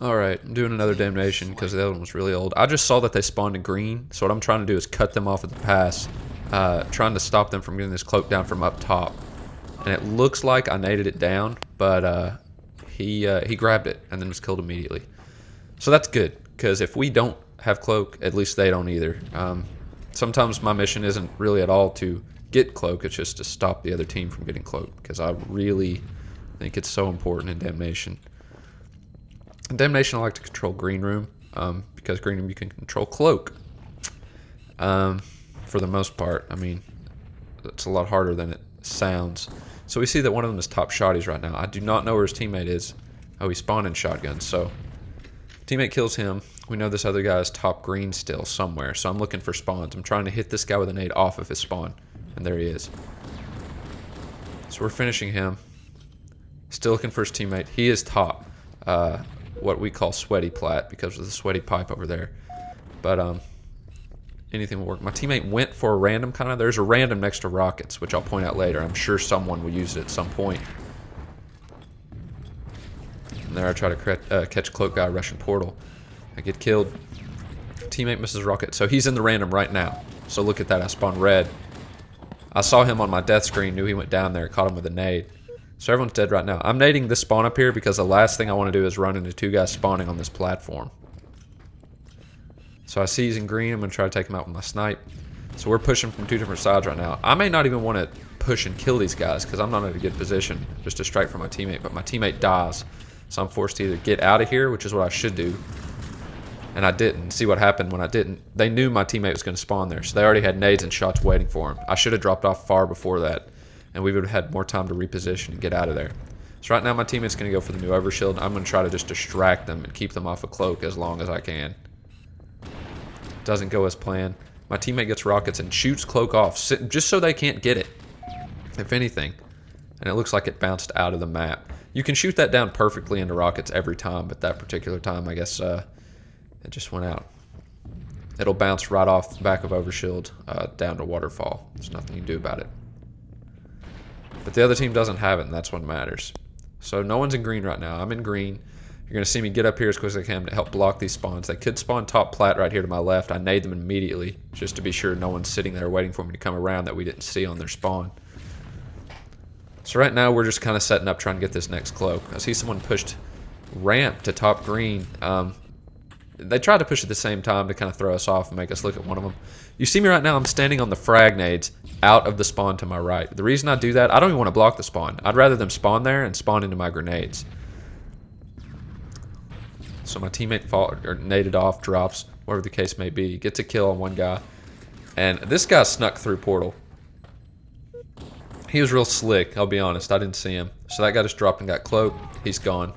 Alright, I'm doing another Damnation because the other one was really old. I just saw that they spawned in green, so what I'm trying to do is cut them off at the pass, trying to stop them from getting this cloak down from up top. And it looks like I naded it down, but he grabbed it and then was killed immediately. So that's good, because if we don't have cloak, at least they don't either. Sometimes my mission isn't really at all to get cloak, it's just to stop the other team from getting cloak, because I really think it's so important in Damnation. In Damnation, I like to control green room, because green room you can control cloak. For the most part, I mean, it's a lot harder than it sounds. So we see that one of them is top shotties right now. I do not know where his teammate is. Oh, he spawned in shotgun, so teammate kills him. We know this other guy is top green still somewhere, so I'm looking for spawns. I'm trying to hit this guy with a nade off of his spawn, and there he is. So we're finishing him. Still looking for his teammate. He is top. What we call sweaty plat because of the sweaty pipe over there. But anything will work. My teammate went for a random kind of. There's a random next to rockets, which I'll point out later. I'm sure someone will use it at some point. And there I try to catch cloak guy rushing portal. I get killed. Teammate misses rocket. So he's in the random right now. So look at that. I spawned red. I saw him on my death screen. Knew he went down there. Caught him with a nade. So everyone's dead right now. I'm nading this spawn up here because the last thing I want to do is run into two guys spawning on this platform. So I see he's in green. I'm going to try to take him out with my snipe. So we're pushing from two different sides right now. I may not even want to push and kill these guys because I'm not in a good position just to strike for my teammate. But my teammate dies. So I'm forced to either get out of here, which is what I should do. And I didn't. See what happened when I didn't. They knew my teammate was going to spawn there. So they already had nades and shots waiting for him. I should have dropped off far before that. And we would have had more time to reposition and get out of there. So right now my teammate's going to go for the new overshield. I'm going to try to just distract them and keep them off a cloak as long as I can. Doesn't go as planned. My teammate gets rockets and shoots cloak off just so they can't get it, if anything. And it looks like it bounced out of the map. You can shoot that down perfectly into rockets every time, but that particular time, I guess, it just went out. It'll bounce right off the back of overshield down to waterfall. There's nothing you can do about it. But the other team doesn't have it, and that's what matters. So no one's in green right now. I'm in green. You're going to see me get up here as quick as I can to help block these spawns. They could spawn top plat right here to my left. I nade them immediately just to be sure no one's sitting there waiting for me to come around that we didn't see on their spawn. So right now we're just kind of setting up trying to get this next cloak. I see someone pushed ramp to top green. They tried to push at the same time to kind of throw us off and make us look at one of them. You see me right now, I'm standing on the frag nades out of the spawn to my right. The reason I do that, I don't even want to block the spawn. I'd rather them spawn there and spawn into my grenades. So my teammate naded off, drops, whatever the case may be. Gets a kill on one guy. And this guy snuck through portal. He was real slick, I'll be honest. I didn't see him. So that guy just dropped and got cloak. He's gone.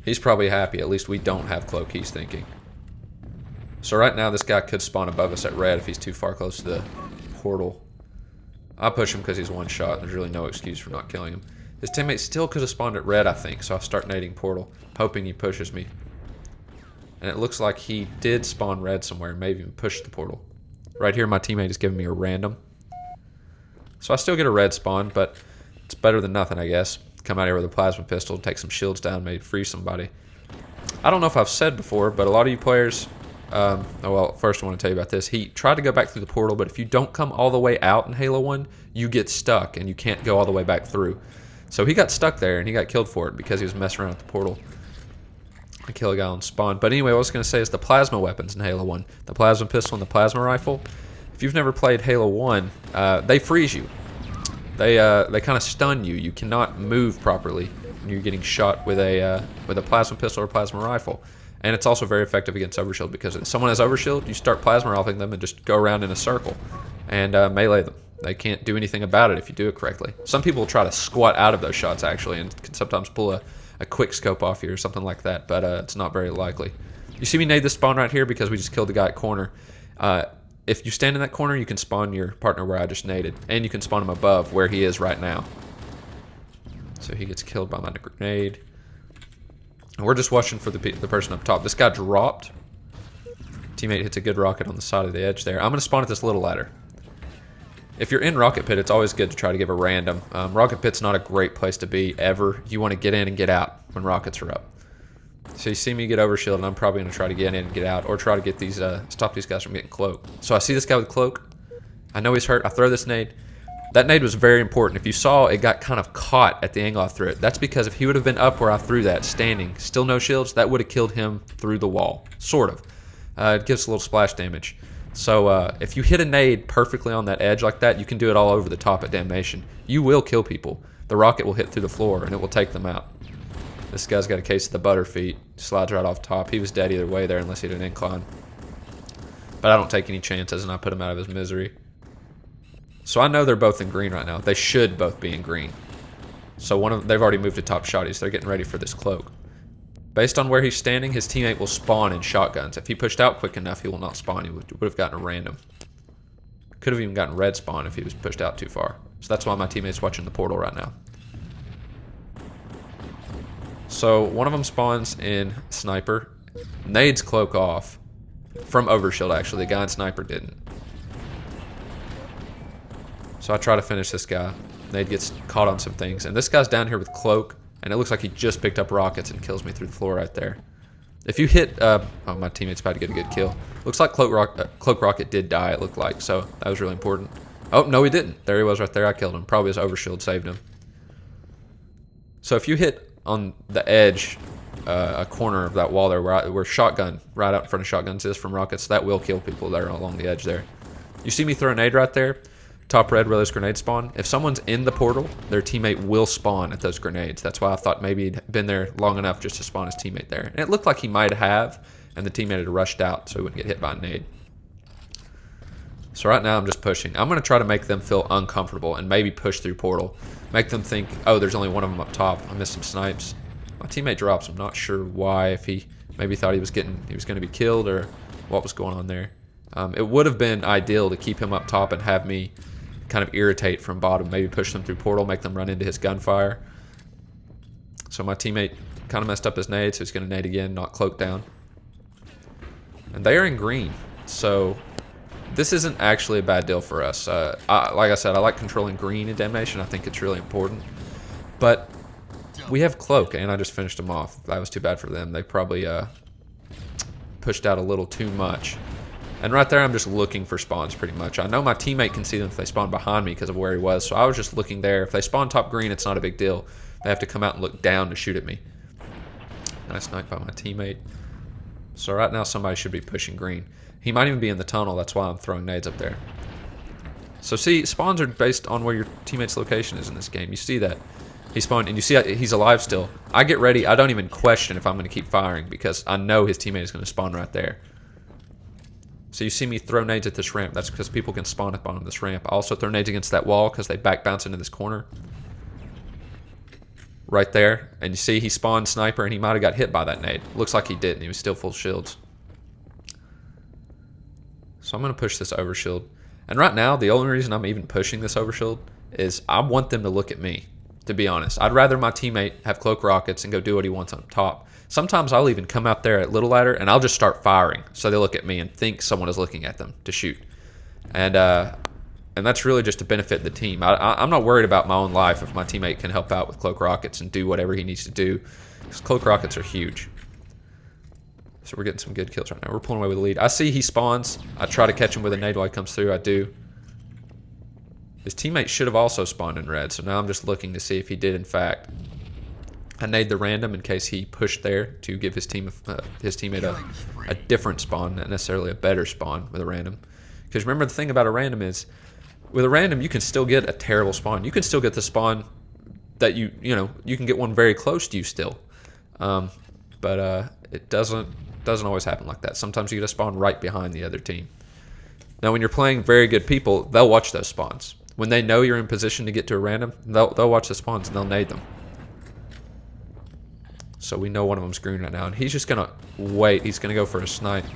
He's probably happy. At least we don't have cloak, he's thinking. So right now this guy could spawn above us at red if he's too far close to the portal. I push him because he's one shot. There's really no excuse for not killing him. His teammate still could have spawned at red, I think, so I start nading portal, hoping he pushes me. And it looks like he did spawn red somewhere, maybe even push the portal. Right here my teammate is giving me a random. So I still get a red spawn, but it's better than nothing, I guess. Come out here with a plasma pistol, take some shields down, maybe free somebody. I don't know if I've said before, but a lot of you players... well, first I want to tell you about this. He tried to go back through the portal, but if you don't come all the way out in Halo 1, you get stuck, and you can't go all the way back through. So he got stuck there, and he got killed for it because he was messing around with the portal. I kill a guy on spawn. But anyway, what I was going to say is the plasma weapons in Halo 1. The plasma pistol and the plasma rifle. If you've never played Halo 1, they freeze you. They kind of stun you. You cannot move properly when you're getting shot with a plasma pistol or plasma rifle. And it's also very effective against overshield because if someone has overshield, you start plasma rifling them and just go around in a circle and melee them. They can't do anything about it if you do it correctly. Some people will try to squat out of those shots actually and can sometimes pull a quick scope off you or something like that, but it's not very likely. You see me nade this spawn right here because we just killed the guy at corner. If you stand in that corner, you can spawn your partner where I just naded, and you can spawn him above where he is right now. So he gets killed by my grenade. And we're just watching for the person up top. This guy dropped. Teammate hits a good rocket on the side of the edge there. I'm going to spawn at this little ladder. If you're in Rocket Pit, it's always good to try to give a random. Rocket Pit's not a great place to be, ever. You want to get in and get out when rockets are up. So you see me get over shield, and I'm probably going to try to get in and get out, or try to get these, stop these guys from getting cloak. So I see this guy with cloak. I know he's hurt. I throw this nade. That nade was very important. If you saw, it got kind of caught at the angle I threw it. That's because if he would have been up where I threw that, standing, still no shields, that would have killed him through the wall, sort of. It gives a little splash damage. So if you hit a nade perfectly on that edge like that, you can do it all over the top at Damnation. You will kill people. The rocket will hit through the floor, and it will take them out. This guy's got a case of the butter feet. Slides right off top. He was dead either way there unless he did an incline. But I don't take any chances, and I put him out of his misery. So I know they're both in green right now. They should both be in green. So they've already moved to top shotties. They're getting ready for this cloak. Based on where he's standing, his teammate will spawn in shotguns. If he pushed out quick enough, he will not spawn. He would have gotten a random. Could have even gotten red spawn if he was pushed out too far. So that's why my teammate's watching the portal right now. So one of them spawns in sniper. Nades cloak off. From overshield, actually. The guy in sniper didn't. So I try to finish this guy. Nade gets caught on some things. And this guy's down here with cloak. And it looks like he just picked up rockets and kills me through the floor right there. If you hit... oh, my teammate's about to get a good kill. Looks like Cloak Rocket did die, it looked like. So that was really important. Oh, no, he didn't. There he was right there. I killed him. Probably his overshield saved him. So if you hit on the edge, a corner of that wall there where shotgun, right out in front of shotguns is from rockets, that will kill people that are along the edge there. You see me throw a nade right there? Top red where those grenades spawn. If someone's in the portal, their teammate will spawn at those grenades. That's why I thought maybe he'd been there long enough just to spawn his teammate there. And it looked like he might have, and the teammate had rushed out so he wouldn't get hit by a nade. So right now I'm just pushing. I'm going to try to make them feel uncomfortable and maybe push through portal. Make them think, oh, there's only one of them up top. I missed some snipes. My teammate drops. I'm not sure why. If he maybe thought he was going to be killed or what was going on there. It would have been ideal to keep him up top and have me kind of irritate from bottom. Maybe push them through portal, make them run into his gunfire. So my teammate kind of messed up his nade, so he's going to nade again, not cloak down. And they are in green. So this isn't actually a bad deal for us. Like I said, I like controlling green in Damnation. I think it's really important. But we have cloak, and I just finished them off. That was too bad for them. They probably pushed out a little too much. And right there, I'm just looking for spawns pretty much. I know my teammate can see them if they spawn behind me because of where he was. So I was just looking there. If they spawn top green, it's not a big deal. They have to come out and look down to shoot at me. Nice snipe by my teammate. So right now, somebody should be pushing green. He might even be in the tunnel. That's why I'm throwing nades up there. So see, spawns are based on where your teammate's location is in this game. You see that. He spawned, and you see he's alive still. I get ready. I don't even question if I'm going to keep firing because I know his teammate is going to spawn right there. So you see me throw nades at this ramp. That's because people can spawn up on this ramp. I also throw nades against that wall because they back bounce into this corner. Right there. And you see he spawned sniper and he might have got hit by that nade. Looks like he didn't. He was still full shields. So I'm going to push this overshield. And right now, the only reason I'm even pushing this overshield is I want them to look at me, to be honest. I'd rather my teammate have cloak rockets and go do what he wants on top. Sometimes I'll even come out there at little ladder and I'll just start firing so they look at me and think someone is looking at them to shoot. And that's really just to benefit the team. I'm not worried about my own life if my teammate can help out with cloak rockets and do whatever he needs to do, because cloak rockets are huge. So we're getting some good kills right now. We're pulling away with the lead. I see he spawns. I try to catch him with a nade while he comes through. I do. His teammate should have also spawned in red, so now I'm just looking to see if he did in fact. I nade the random in case he pushed there to give his teammate a different spawn, not necessarily a better spawn with a random. Because remember, the thing about a random is, with a random, you can still get a terrible spawn. You can still get the spawn that you can get one very close to you still. But it doesn't always happen like that. Sometimes you get a spawn right behind the other team. Now, when you're playing very good people, they'll watch those spawns. When they know you're in position to get to a random, they'll watch the spawns and they'll nade them. So we know one of them's green right now, and he's just going to wait. He's going to go for a snipe.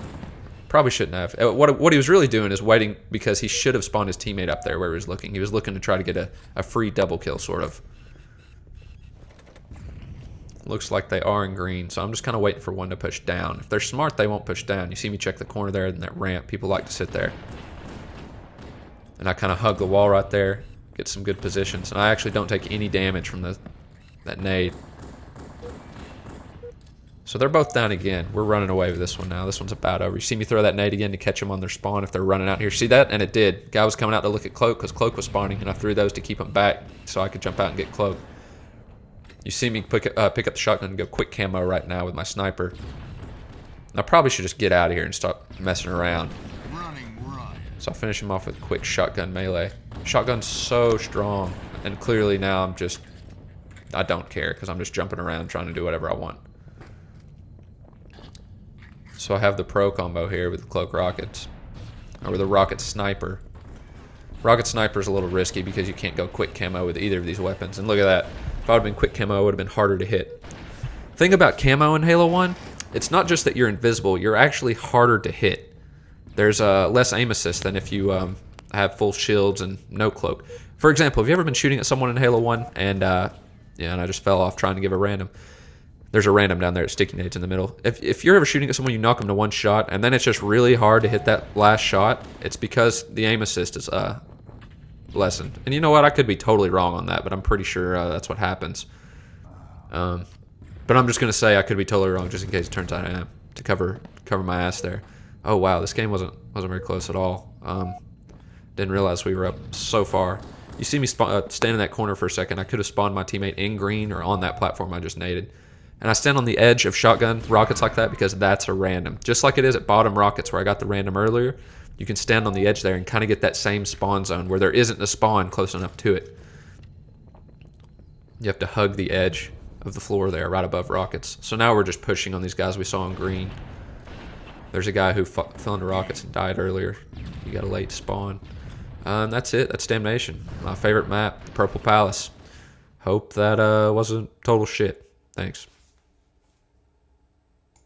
Probably shouldn't have. What he was really doing is waiting because he should have spawned his teammate up there where he was looking. He was looking to try to get a free double kill, sort of. Looks like they are in green, so I'm just kind of waiting for one to push down. If they're smart, they won't push down. You see me check the corner there and that ramp. People like to sit there. And I kind of hug the wall right there, get some good positions. And I actually don't take any damage from that nade. So they're both down again. We're running away with this one now. This one's about over. You see me throw that nade again to catch them on their spawn if they're running out here. See that? And it did. Guy was coming out to look at Cloak because Cloak was spawning, and I threw those to keep him back so I could jump out and get Cloak. You see me pick up the shotgun and go quick camo right now with my sniper. And I probably should just get out of here and stop messing around. So I'll finish him off with a quick shotgun melee. Shotgun's so strong. And clearly now I don't care because I'm just jumping around trying to do whatever I want. So I have the pro combo here with the Cloak Rockets. Or with the Rocket Sniper. Rocket Sniper is a little risky because you can't go quick camo with either of these weapons. And look at that. If I would have been quick camo, it would have been harder to hit. Thing about camo in Halo 1, it's not just that you're invisible, you're actually harder to hit. There's less aim assist than if you have full shields and no cloak. For example, have you ever been shooting at someone in Halo 1 and I just fell off trying to give a random? There's a random down there at sticky nades in the middle. If you're ever shooting at someone, you knock them to one shot, and then it's just really hard to hit that last shot, it's because the aim assist is lessened. And you know what? I could be totally wrong on that, but I'm pretty sure that's what happens. But I'm just going to say I could be totally wrong just in case it turns out I am, to cover my ass there. Oh, wow. This game wasn't very close at all. Didn't realize we were up so far. You see me stand in that corner for a second. I could have spawned my teammate in green or on that platform I just naded. And I stand on the edge of shotgun rockets like that because that's a random. Just like it is at bottom rockets where I got the random earlier, you can stand on the edge there and kind of get that same spawn zone where there isn't a spawn close enough to it. You have to hug the edge of the floor there right above rockets. So now we're just pushing on these guys we saw in green. There's a guy who fell into rockets and died earlier. He got a late spawn. That's it. That's Damnation. My favorite map, the Purple Palace. Hope that wasn't total shit. Thanks.